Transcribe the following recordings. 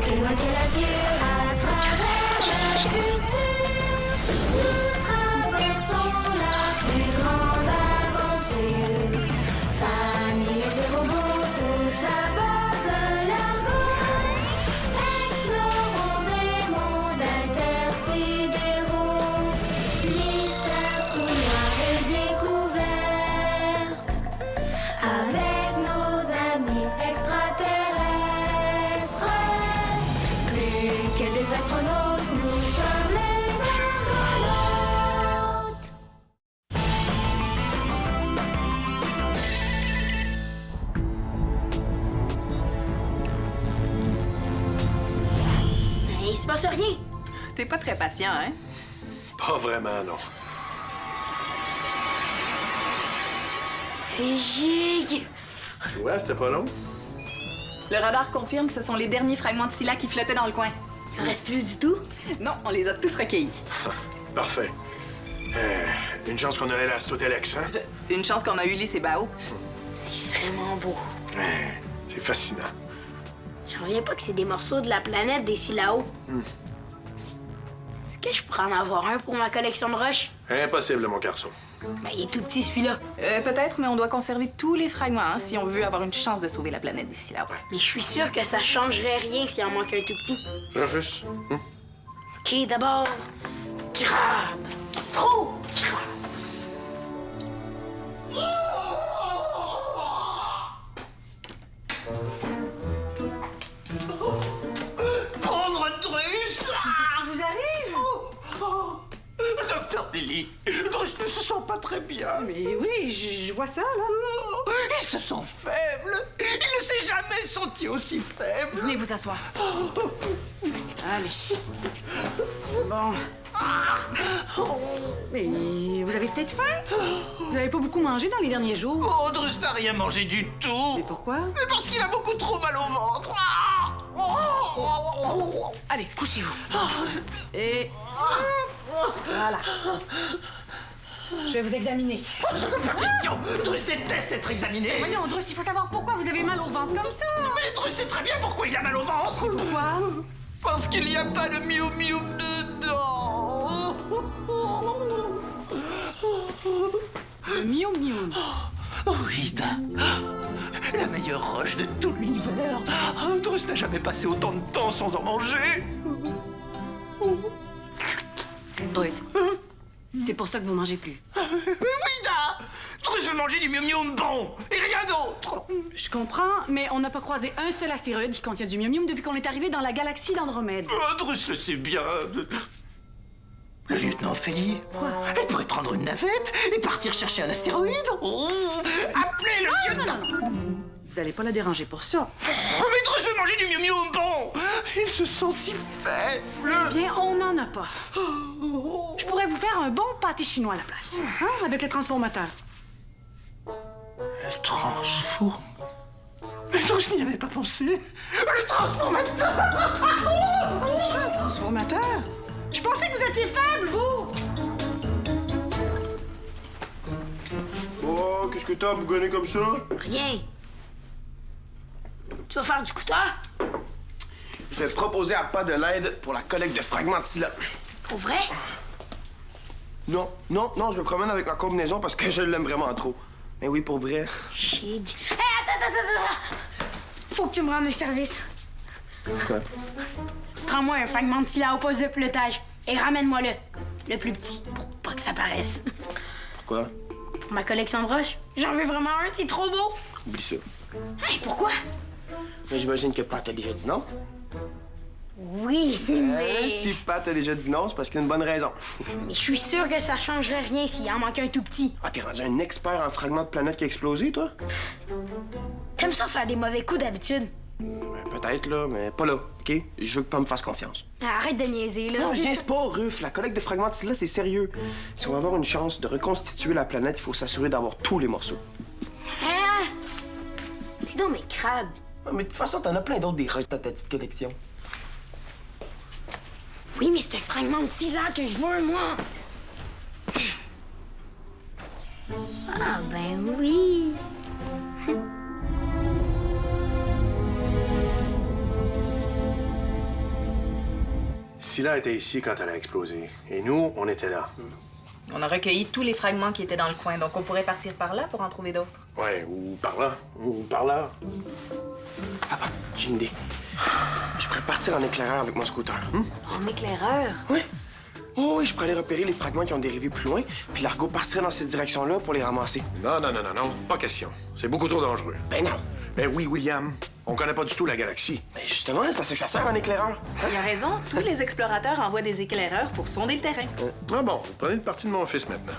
plus loin que l'azur, à travers le futur. Nous traversons la plus grande aventure. Famille et ses robots, tous à bord de l'argot. Explorons des mondes intersidéraux. Mystère, trou noir et découverte. Avec nos amis extraterrestres. Plus que des astronautes, nous sommes les argonautes. Il se passe rien. T'es pas très patient, hein? Pas vraiment, non. C'est giga. Tu vois, c'était pas long. Le radar confirme que ce sont les derniers fragments de Scylla qui flottaient dans le coin. Il en reste plus du tout. Non, on les a tous recueillis. Parfait. Une chance qu'on allait à Astotelex, hein? Une chance qu'on a eu Lys et Bao. C'est vraiment beau. C'est fascinant. J'en reviens pas que c'est des morceaux de la planète d'ici là-haut. Est-ce que je pourrais en avoir un pour ma collection de roches? Impossible, mon garçon. Ben, il est tout petit, celui-là. Peut-être, mais on doit conserver tous les fragments hein, si on veut avoir une chance de sauver la planète d'ici là. Mais je suis sûre que ça changerait rien s'il en manque un tout petit. Refus. OK, d'abord... crabe. Trop crabe. Pauvre Drus! Ça vous arrive? Docteur Billy, Drus ne se sent pas très bien. Mais oui, je vois ça, là. Il se sent faible. Il ne s'est jamais senti aussi faible. Venez vous asseoir. Allez. Bon. Mais vous avez peut-être faim? Vous n'avez pas beaucoup mangé dans les derniers jours. Oh, Drus n'a rien mangé du tout. Mais pourquoi? Mais parce qu'il a beaucoup trop mal au ventre. Allez, couchez-vous. Et... Voilà. Je vais vous examiner. Pas question. Drus déteste être examiné. Voyons, Drus, il faut savoir pourquoi vous avez mal au ventre comme ça. Mais Drus sait très bien pourquoi il a mal au ventre. Pourquoi? Parce qu'il n'y a pas de mium-mium dedans. Le mium-mium. Oh, Ida, la meilleure roche de tout l'univers. Drus n'a jamais passé autant de temps sans en manger. Drus, c'est pour ça que vous mangez plus. Ida, Drus veut manger du mium-mium bon et rien d'autre. Je comprends, mais on n'a pas croisé un seul astéroïde qui contient du mium-mium depuis qu'on est arrivé dans la galaxie d'Andromède. Drus le sait bien. Le lieutenant Ophélie, elle pourrait prendre une navette et partir chercher un astéroïde. Oh, appelez le lieutenant. Vous allez pas la déranger pour ça. Oh, mais Drus veut manger du mium-mium bon. Il se sent si faible. Bien, on n'en a pas. Je pourrais vous faire un bon pâté chinois à la place, hein, avec le transformateur. Le transforme. Mais Drus n'y avait pas pensé. Le transformateur. Transformateur? Je pensais que vous étiez faible, vous! Oh, qu'est-ce que t'as à bougonner comme ça? Rien. Tu vas faire du couteau? Je vais proposer à pas de l'aide pour la collecte de fragments de Scylla. Pour vrai? Non, je me promène avec ma combinaison parce que je l'aime vraiment trop. Mais oui, pour vrai. Shit. Hé, attends! Faut que tu me rendes un service. Quoi? Prends-moi un fragment de Scylla au poste de pilotage et ramène-moi-le. Le plus petit, pour pas que ça paraisse. Pourquoi? Pour ma collection de roches, j'en veux vraiment un, c'est trop beau. Oublie ça. Hey, pourquoi? Mais j'imagine que Pat a déjà dit non. Oui, mais... Si Pat a déjà dit non, c'est parce qu'il y a une bonne raison. Mais je suis sûre que ça changerait rien s'il en manquait un tout petit. Ah, t'es rendu un expert en fragments de planète qui a explosé, toi? T'aimes ça faire des mauvais coups d'habitude? Peut-être, là, mais pas là, OK? Je veux que Pat me fasse confiance. Arrête de niaiser, là. Non, je niaise pas, Ruff. La collecte de fragments de Scylla, c'est sérieux. Si on veut avoir une chance de reconstituer la planète, il faut s'assurer d'avoir tous les morceaux. Ah! T'es donc mes crabes. Ah, mais de toute façon, t'en as plein d'autres des roches dans ta petite collection. Oui, mais c'est un fragment de Scylla que je veux, moi. Ah, ben oui. Scylla était ici quand elle a explosé. Et nous, on était là. On a recueilli tous les fragments qui étaient dans le coin, donc on pourrait partir par là pour en trouver d'autres. Ouais, ou par là, ou par là. Papa, j'ai une idée. Je pourrais partir en éclaireur avec mon scooter. En éclaireur? Oui. Oh, oui, je pourrais aller repérer les fragments qui ont dérivé plus loin, puis l'argot partirait dans cette direction-là pour les ramasser. Non, non, non, non, non, pas question. C'est beaucoup trop dangereux. Ben non. Ben oui, William. On connaît pas du tout la galaxie. Ben justement, c'est à ça que ça sert, un éclaireur. Il a raison, tous les explorateurs envoient des éclaireurs pour sonder le terrain. Ah bon, vous prenez une partie de mon fils maintenant.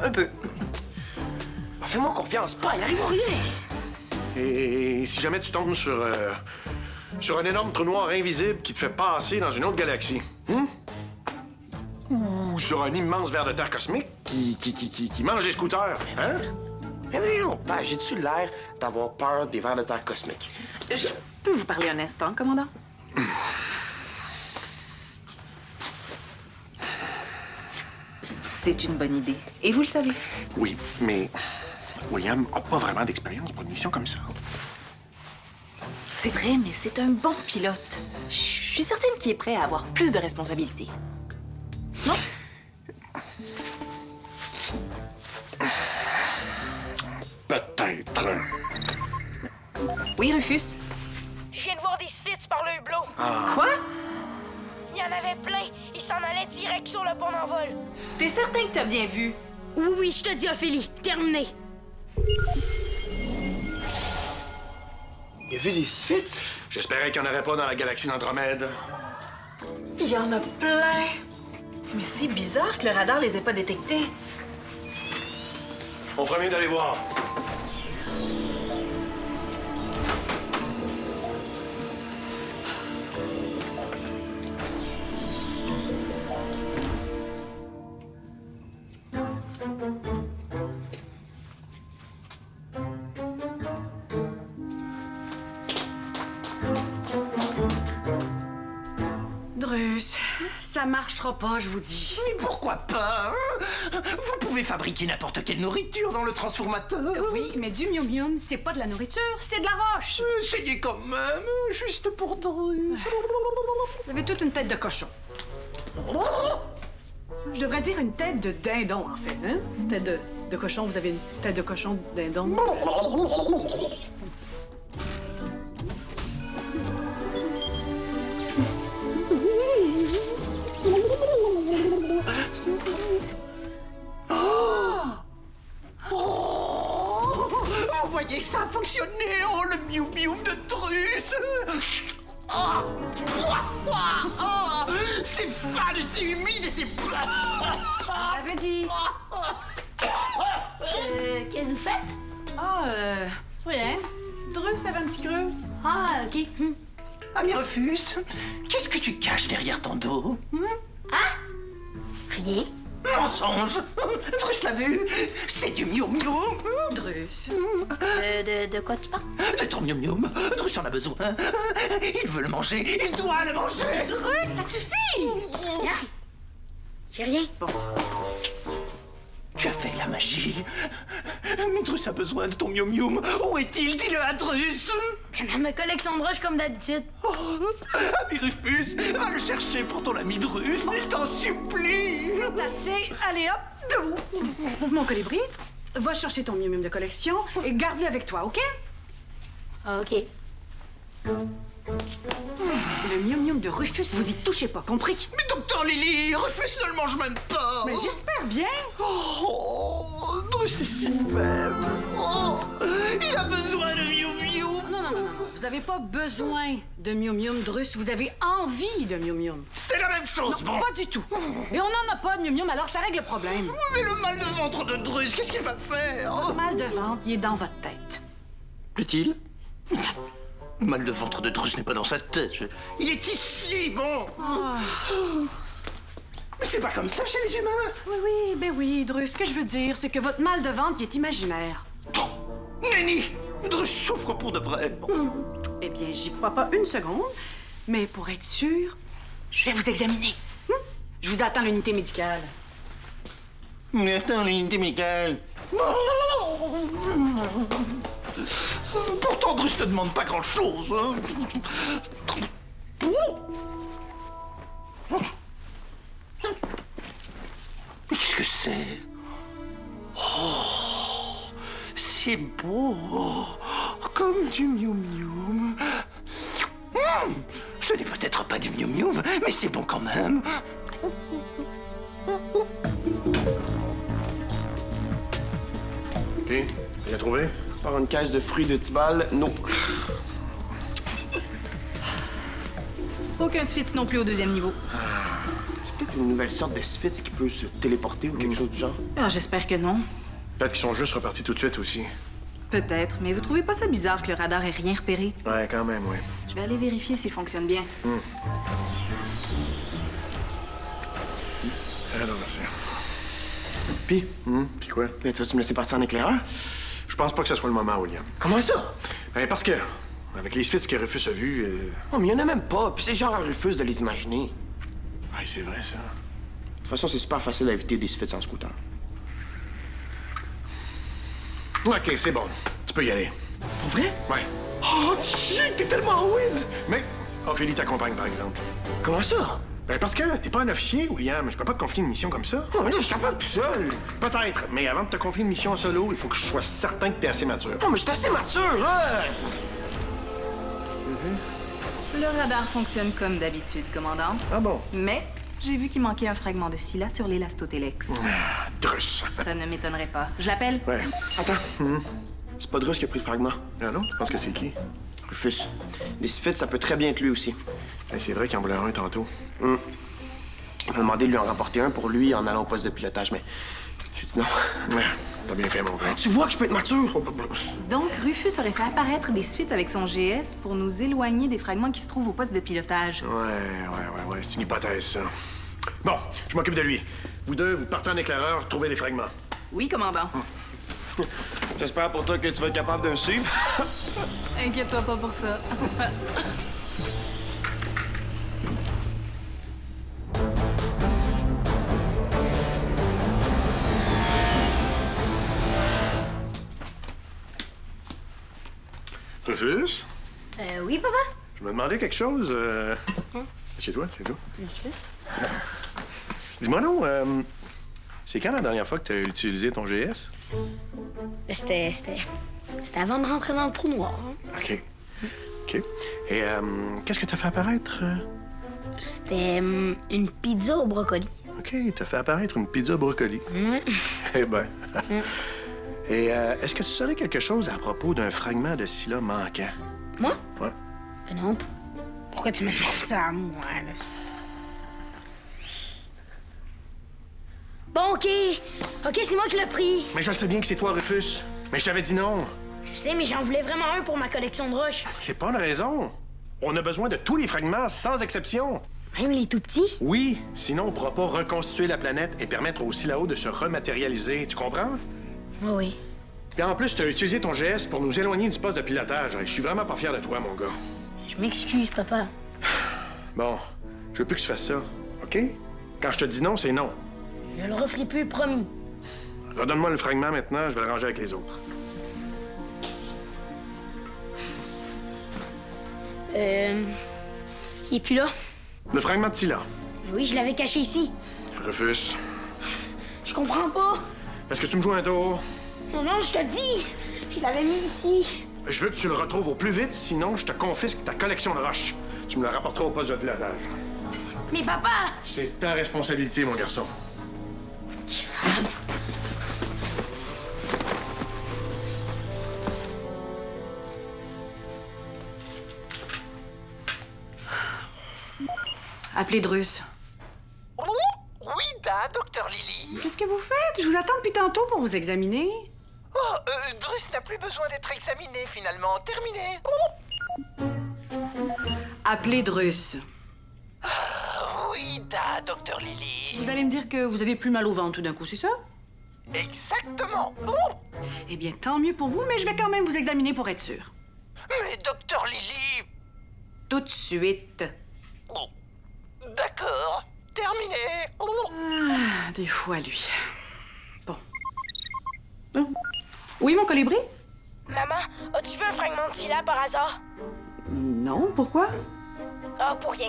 Un peu. Ben, fais-moi confiance, pas, il arrive rien. Et si jamais tu tombes sur un énorme trou noir invisible qui te fait passer dans une autre galaxie, ou sur un immense ver de terre cosmique qui mange les scooters, hein? Mais non, pas, j'ai-tu l'air d'avoir peur des vers de terre cosmiques? Je peux vous parler un instant, commandant? C'est une bonne idée. Et vous le savez. Oui, mais William a pas vraiment d'expérience pour une mission comme ça. C'est vrai, mais c'est un bon pilote. Je suis certaine qu'il est prêt à avoir plus de responsabilités. Non? Peut-être. Oui, Rufus? Je viens de voir des Spitz par le hublot. Quoi? Il y en avait plein. Ils s'en allaient direct sur le pont d'envol. T'es certain que t'as bien vu? Oui, oui, je te dis, Ophélie. Terminé. Il a vu des Spitz? J'espérais qu'il n'y en aurait pas dans la galaxie d'Andromède. Il y en a plein. Mais c'est bizarre que le radar les ait pas détectés. On ferait mieux d'aller voir. Drus, ça marchera pas, je vous dis. Mais pourquoi pas, hein? Vous pouvez fabriquer n'importe quelle nourriture dans le transformateur. Oui, mais du mium-mium, c'est pas de la nourriture, c'est de la roche. Essayez quand même, juste pour Drus. Vous avez toute une tête de cochon. Je devrais dire une tête de dindon, en fait. Hein? Une tête de cochon, vous avez une tête de cochon de dindon. Vous voyez que ça a fonctionné, oh, le miou-miou de Drus. Ah, c'est fade, c'est humide et c'est... J'avais dit. Qu'est-ce que vous faites? Rien. Drus avait un petit creux. Ah, OK. Ami Rufus, qu'est-ce que tu caches derrière ton dos? Rien. Mensonge! Drus l'a vu! C'est du miou-miou! Drus. De quoi tu parles? De ton miou-miou! Drus en a besoin! Il veut le manger! Il doit le manger! Drus, ça suffit! Rien. J'ai rien. Tu as fait de la magie! Mais Drus a besoin de ton miou-miou! Où est-il? Dis-le à Drus! Bien dans ma collection de roches comme d'habitude. Oh, ami Rufus, va le chercher pour ton ami Drus! Il t'en supplie! C'est assez. Allez hop, debout. Mon colibri, va chercher ton mium-mium de collection et garde-le avec toi, OK? OK. Le mium-mium de Rufus, vous y touchez pas, compris? Mais docteur Lily, Rufus ne le mange même pas! Mais j'espère bien. Oh, Drus est si faible! Oh, il a besoin de miou-miou! Non. Vous avez pas besoin de mium-mium, Drus. Vous avez envie de mium-mium. C'est la même chose, Non, pas du tout. Et on n'en a pas de mium-mium, alors ça règle le problème. Mais le mal de ventre de Drus, qu'est-ce qu'il va faire? Le mal de ventre, il est dans votre tête. Plaît-il? Le mal de ventre de Drus n'est pas dans sa tête. Il est ici, bon! Mais c'est pas comme ça chez les humains! Oui, Drus. Ce que je veux dire, c'est que votre mal de ventre, il est imaginaire. Nenni! Drus souffre pour de vrai. Eh bien, j'y crois pas une seconde. Mais pour être sûr, je vais vous examiner. Je vous attends à l'unité médicale. Mais attends, l'unité médicale. Pourtant, Drus ne demande pas grand-chose. Hein. c'est beau, comme du mium-mium. Ce n'est peut-être pas du mium-mium, mais c'est bon quand même. OK, rien trouvé? Par une caisse de fruits de Tibal, non. Aucun Sphinx non plus au deuxième niveau. C'est peut-être une nouvelle sorte de Sphinx qui peut se téléporter ou quelque chose du genre. Ah, j'espère que non. Peut-être qu'ils sont juste repartis tout de suite aussi. Peut-être, mais vous trouvez pas ça bizarre que le radar ait rien repéré? Ouais, quand même, oui. Je vais aller vérifier s'il fonctionne bien. Alors, merci. Puis, Puis quoi? tu vas-tu me laisser partir en éclaireur? Je pense pas que ce soit le moment, William. Comment ça? Ben, parce que, avec les Sphinx que Rufus a vus, Oh, mais il y en a même pas, puis c'est genre à Rufus de les imaginer. ouais, c'est vrai, ça. De toute façon, c'est super facile à éviter des Sphinx en scooter. OK, c'est bon. Tu peux y aller. Pour vrai? Ouais. Oh, t'es tellement whiz! Mais Ophélie t'accompagne, par exemple. Comment ça? Ben, parce que t'es pas un officier, William. Je peux pas te confier une mission comme ça. Oh, mais là, je suis capable tout seul. Peut-être, mais avant de te confier une mission en solo, il faut que je sois certain que t'es assez mature. Non, mais je suis assez mature, hein? Le radar fonctionne comme d'habitude, commandant. Ah bon? Mais j'ai vu qu'il manquait un fragment de Scylla sur l'élastotélex. Drus. Ça ne m'étonnerait pas. Je l'appelle? Ouais. Attends. C'est pas Drus qui a pris le fragment. Ah non? Tu penses que c'est qui? Rufus. Les Sphinx, ça peut très bien être lui aussi. Ben, c'est vrai qu'il en voulait un tantôt. Il m'a demandé de lui en rapporter un pour lui en allant au poste de pilotage, mais j'ai dit non. Ouais, t'as bien fait, mon gars. Tu vois que je peux être mature? Donc, Rufus aurait fait apparaître des Sphinx avec son GS pour nous éloigner des fragments qui se trouvent au poste de pilotage. Ouais, c'est une hypothèse, ça. Bon, je m'occupe de lui. Vous deux, vous partez en éclaireur, trouvez les fragments. Oui, commandant. J'espère pour toi que tu vas être capable de me suivre. Inquiète-toi pas pour ça. Rufus? Oui, papa? Je me demandais quelque chose. Chez toi, c'est tout. Dis-moi non, c'est quand la dernière fois que tu as utilisé ton GS? C'était avant de rentrer dans le trou noir. Hein. OK. OK. Et qu'est-ce que tu as fait apparaître? C'était une pizza au brocoli. OK, tu as fait apparaître une pizza brocoli. Eh ben. Et est-ce que tu saurais quelque chose à propos d'un fragment de Scylla manquant? Moi? Ouais. Ben non. Pourquoi tu me demandes ça à moi, là? Bon, OK. OK, c'est moi qui l'ai pris. Mais je sais bien que c'est toi, Rufus. Mais je t'avais dit non. Je sais, mais j'en voulais vraiment un pour ma collection de roches. C'est pas une raison. On a besoin de tous les fragments, sans exception. Même les tout petits. Oui, sinon on pourra pas reconstituer la planète et permettre au Scylla de se rematérialiser. Tu comprends? Oui, oui. Puis en plus, tu as utilisé ton geste pour nous éloigner du poste de pilotage. Je suis vraiment pas fier de toi, mon gars. Je m'excuse, papa. Bon, je veux plus que tu fasses ça, OK? Quand je te dis non, c'est non. Je le referai plus, promis. Redonne-moi le fragment maintenant, je vais le ranger avec les autres. Il est plus là. Le fragment de Scylla. Oui, je l'avais caché ici. Rufus. Je comprends pas. Est-ce que tu me joues un tour? Non, non, je te dis. Je l'avais mis ici. Je veux que tu le retrouves au plus vite, sinon je te confisque ta collection de roches. Tu me la rapporteras au poste de pilotage. Mais papa! C'est ta responsabilité, mon garçon. Appelez Drus. Oui, docteur Lily. Qu'est-ce que vous faites? Je vous attends depuis tantôt pour vous examiner. Oh, Drus n'a plus besoin d'être examiné, finalement. Terminé. Appelez Drus. Oui, docteur Lily. Vous allez me dire que vous avez plus mal au ventre tout d'un coup, c'est ça? Exactement. Eh bien, tant mieux pour vous, mais je vais quand même vous examiner pour être sûr. Mais docteur Lily... Tout de suite. Oh, d'accord. Terminé. Ah, des fois, lui. Bon. Oh. Oui, mon colibri? Maman, as-tu vu un fragment de Scylla par hasard? Non, pourquoi? Ah, pour rien.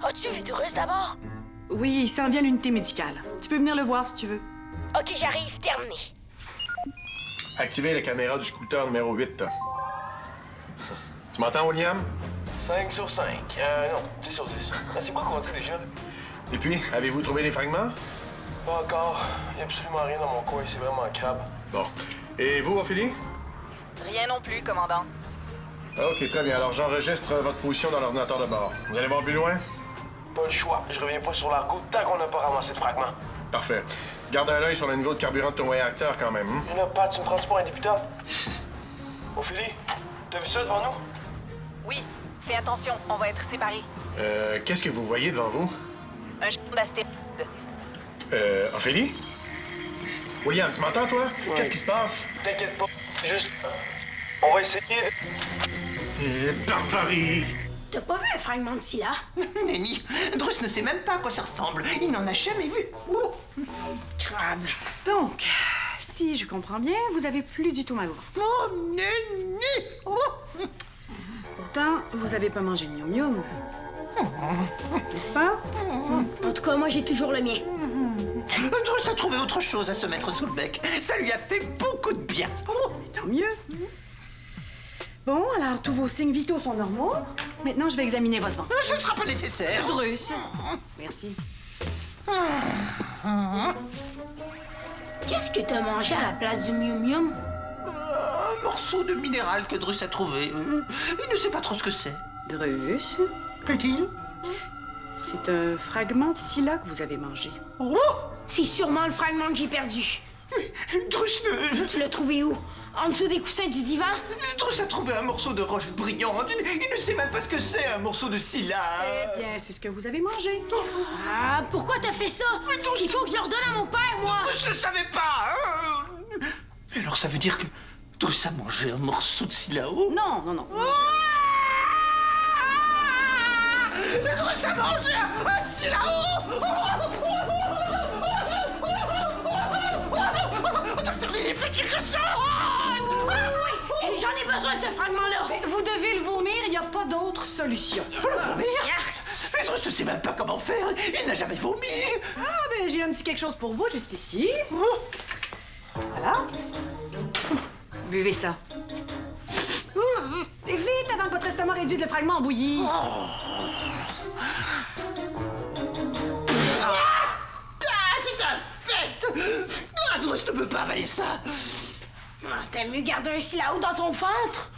As-tu vu Drus d'abord? Oui, il s'en vient à l'unité médicale. Tu peux venir le voir si tu veux. OK, j'arrive, terminé. activez la caméra du scooter numéro 8. Tu m'entends, William? 5 sur 5. Non, 10 sur 10. C'est quoi qu'on dit déjà? Et puis, avez-vous trouvé les fragments? Pas encore. Il n'y a absolument rien dans mon coin. C'est vraiment crabe. Bon. Et vous, Ophélie? Rien non plus, commandant. OK, très bien. Alors, j'enregistre votre position dans l'ordinateur de bord. Vous allez voir plus loin? Pas le choix. Je reviens pas sur la route tant qu'on n'a pas ramassé de fragments. Parfait. Garde un œil sur le niveau de carburant de ton réacteur, quand même. Et là, Pat, tu me prends-tu pour un débutant? Ophélie, t'as vu ça devant nous? Oui, fais attention, on va être séparés. Qu'est-ce que vous voyez devant vous? Un champ d'astéroïdes. Ophélie? William, tu m'entends, toi? Ouais. Qu'est-ce qui se passe? T'inquiète pas. Juste. On va essayer. Barbarie! T'as pas vu un fragment de Scylla? Nenny, Drus ne sait même pas à quoi ça ressemble. Il n'en a jamais vu. Crabe. Donc, si je comprends bien, vous avez plus du tout mal au ventre. Oh, Nenny! Oh. Pourtant, vous avez pas mangé de miam-miam. N'est-ce pas? En tout cas, moi, j'ai toujours le mien. Drus a trouvé autre chose à se mettre sous le bec. Ça lui a fait beaucoup de bien. Oh. Tant mieux. Bon, alors tous vos signes vitaux sont normaux. Maintenant, je vais examiner votre ventre. Ce ne sera pas nécessaire. Drus. Merci. Qu'est-ce que t'as mangé à la place du mium-mium? Un morceau de minéral que Drus a trouvé. Il ne sait pas trop ce que c'est. Drus, Plaît-il? c'est un fragment de Scylla que vous avez mangé. Oh! C'est sûrement le fragment que j'ai perdu. Drus ne... Tu l'as trouvé où? En dessous des coussins du divan? Drus a trouvé un morceau de roche brillante. Il ne sait même pas ce que c'est, un morceau de Scylla. Eh bien, c'est ce que vous avez mangé. Ah, pourquoi t'as fait ça? Il faut que je le redonne à mon père, moi! Drus ne savait pas. Hein? Alors ça veut dire que Drus a mangé un morceau de Scylla-O? Non, non, non. Drus a mangé un Scylla-O! Docteur Lily, faites quelque chose! Oui, j'en ai besoin de ce fragment-là! Mais vous devez le vomir, il n'y a pas d'autre solution. Le vomir? Mais Drus ne sait même pas comment faire. Il n'a jamais vomi. Ah, ben j'ai un petit quelque chose pour vous, juste ici. Voilà. Buvez ça. Et vite, avant que votre estomac réduise le fragment en bouillie. Ah, c'est un fait! Ah, Drus ne peut pas avaler ça. Ah, t'aimes mieux garder un Scylla dans ton ventre?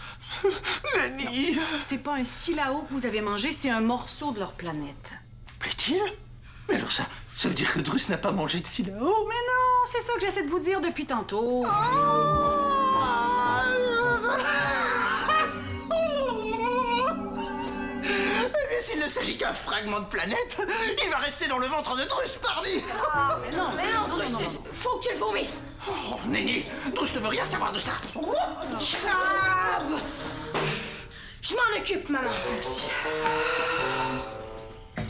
Lenny! C'est pas un Scylla que vous avez mangé, c'est un morceau de leur planète. Plaît-il? Mais alors ça veut dire que Drus n'a pas mangé de Scylla? Mais non, c'est ça que j'essaie de vous dire depuis tantôt. Mais s'il ne s'agit qu'un fragment de planète, il va rester dans le ventre de Drus, pardi! Mais non, Mais non, Drus, faut que tu le vomisses! Oh, Nenny, Drus ne veut rien savoir de ça! Crabe! Je m'en occupe, maman.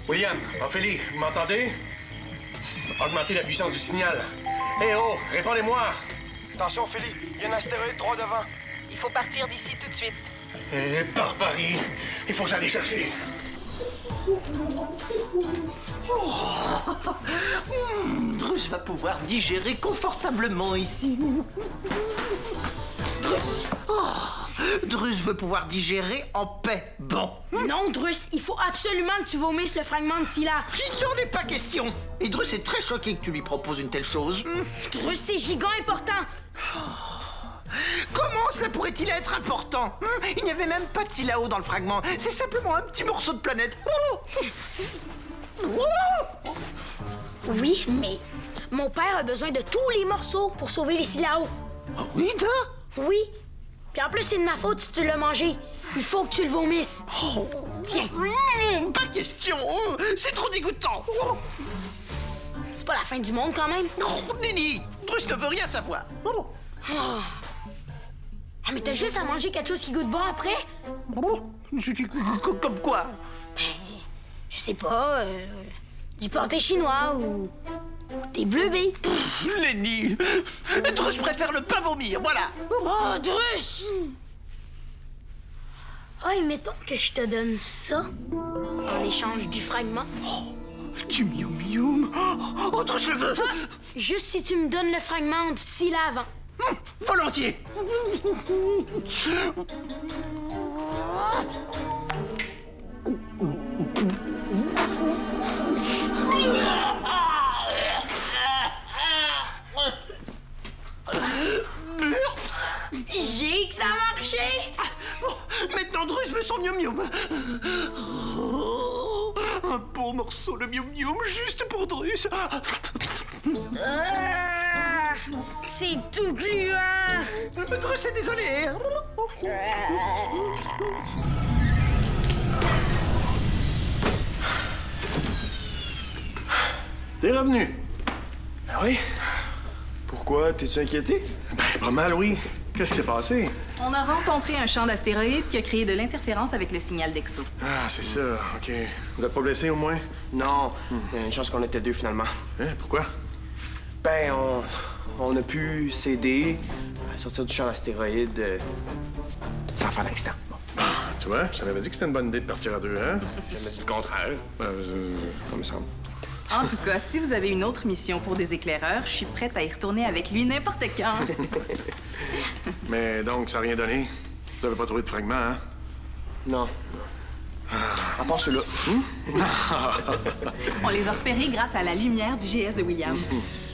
William, Ophélie, vous m'entendez? Augmentez la puissance du signal. Eh oh, répondez-moi! Attention, Ophélie, il y a un astéroïde droit devant. Il faut partir d'ici tout de suite. Eh, barbarie! Il faut que j'aille les chercher. Drus va pouvoir digérer confortablement ici. Drus! Drus veut pouvoir digérer en paix. Bon. Non, Drus, il faut absolument que tu vomisses le fragment de Scylla. Il n'en est pas question. Et Drus est très choqué que tu lui proposes une telle chose. Drus, c'est giga important. Comment cela pourrait-il être important? Il n'y avait même pas de Scylla-O dans le fragment. C'est simplement un petit morceau de planète. Oui, mais mon père a besoin de tous les morceaux pour sauver les Scylla-O. Oui, da? Oui. Puis en plus, c'est de ma faute si tu l'as mangé. Il faut que tu le vomisses. Tiens. Pas question. C'est trop dégoûtant. C'est pas la fin du monde quand même. Nenny, Drus ne veut rien savoir. Ah, mais t'as juste à manger quelque chose qui goûte bon après? Comme quoi? Je sais pas, du pâté chinois ou des bleuets. Lenny, Drus préfère le pas vomir, voilà. Oh, Drus! Ah, et mettons que je te donne ça en échange du fragment. Du mium mium. Oh, Drus le veut. Juste si tu me donnes le fragment de Scylla avant. Volontiers. J'ai que ça a marché! Bon, maintenant, Drus veut son mium-mium. Oh, un beau morceau de mium-mium juste pour Drus. C'est tout gluant! Drus est désolé. T'es revenu? Ben oui. Pourquoi? T'es-tu inquiété? Ben, pas mal, oui. Qu'est-ce qui s'est passé? On a rencontré un champ d'astéroïdes qui a créé de l'interférence avec le signal d'Exo. Ah, c'est ça, OK. Vous êtes pas blessé, au moins? Non. Il y a une chance qu'on était deux, finalement. Hein, pourquoi? Ben, on a pu s'aider à sortir du champ d'astéroïdes sans faire d'accident. Bon. Ah, tu vois, je t'avais dit que c'était une bonne idée de partir à deux, hein? J'ai jamais dit le contraire. Ça me semble. En tout cas, si vous avez une autre mission pour des éclaireurs, je suis prête à y retourner avec lui n'importe quand. Mais donc, ça n'a rien donné? Vous n'avez pas trouvé de fragments, hein? Non. À part ceux-là. On les a repérés grâce à la lumière du GS de William.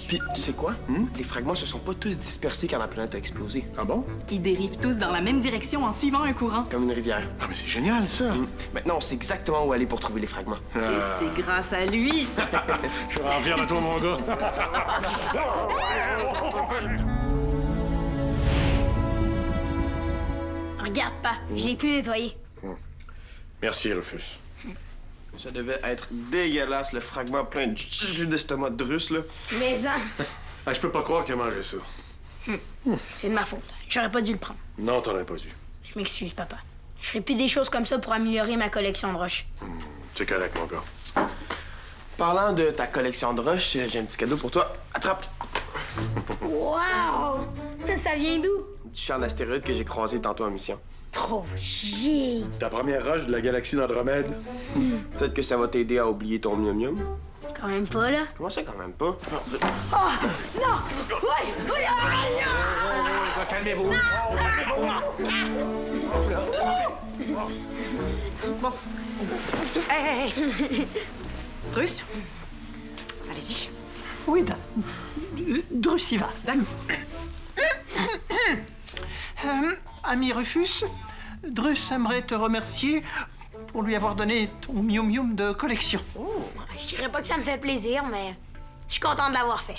Puis, tu sais quoi? Les fragments se sont pas tous dispersés quand la planète a explosé. Ah bon? Ils dérivent tous dans la même direction en suivant un courant. Comme une rivière. Ah, mais c'est génial, ça! Maintenant, on sait exactement où aller pour trouver les fragments. Et c'est grâce à lui. Je suis vraiment fier de toi, mon gars. Regarde pas, je l'ai tout nettoyé. Merci, Rufus. Ça devait être dégueulasse, le fragment plein de jus d'estomac de russe, là. Mais ça, Ah, je peux pas croire qu'il a mangé ça. c'est de ma faute. J'aurais pas dû le prendre. Non, t'aurais pas dû. Je m'excuse, papa. Je ferai plus des choses comme ça pour améliorer ma collection de roches. C'est correct, mon gars. Parlant de ta collection de roches, j'ai un petit cadeau pour toi. Attrape! Wow! Ça vient d'où? Du champ d'astéroïdes que j'ai croisé tantôt en mission. Trop chic! Ta première roche de la galaxie d'Andromède. Peut-être que ça va t'aider à oublier ton mium-mium. Quand même pas, là. Comment ça, quand même pas? Non! Ouais! Oui! Aïe! Calmez-vous! Bon. Hey! Drus? Allez-y. Oui, Drus y va. D'accord. Ami Rufus, Drus aimerait te remercier pour lui avoir donné ton mium-mium de collection. Je dirais pas que ça me fait plaisir, mais je suis contente de l'avoir fait.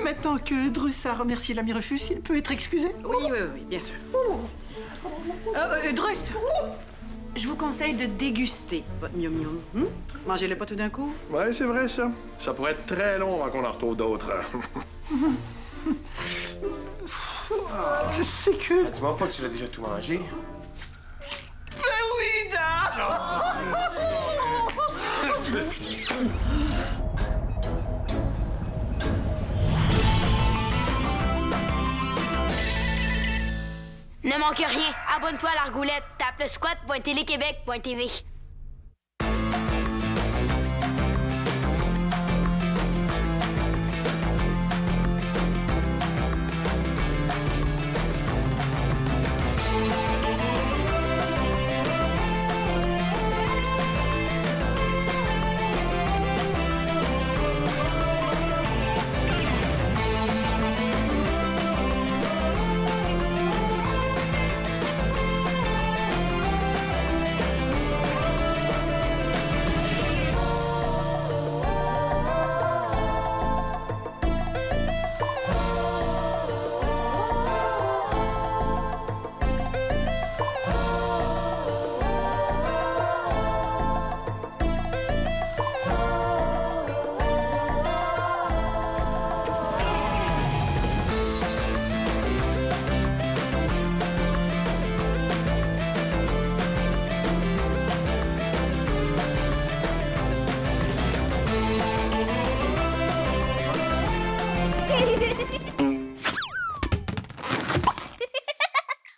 Maintenant que Drus a remercié l'ami Rufus, il peut être excusé. Oui, bien sûr. Drus! Je vous conseille de déguster votre mium-mium. Mangez-le pas tout d'un coup. Ouais, c'est vrai, ça. Ça pourrait être très long avant qu'on en retrouve d'autres. C'est que... Dis-moi pas que tu l'as déjà tout mangé. Oui, Ne manque rien, abonne-toi à la Largoulette, tape le squat.téléquébec.tv.